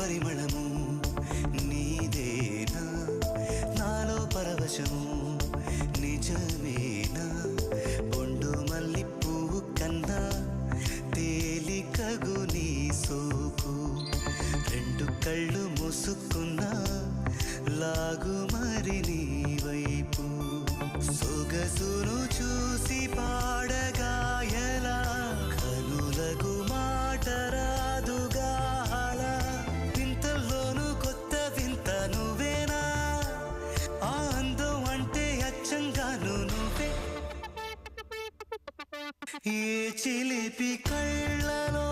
పరిమళము నీదేనా నాలో పరవశము నిజమేనా బొండు మల్లి పువ్వు కన్నా తేలికగు నీ సోకు రెండు కళ్ళు మూసుకున్నా లాగు మరి నీ వైపు సొగసును చూసి పాడగాయలా కనులకు మాట రాదుగా అలా వింతల్లోనూ కొత్త వింత నువ్వేనా ఆ అందం అంటే అచ్చంగాను నువ్వే ఏ చిలిపి కళ్ళలో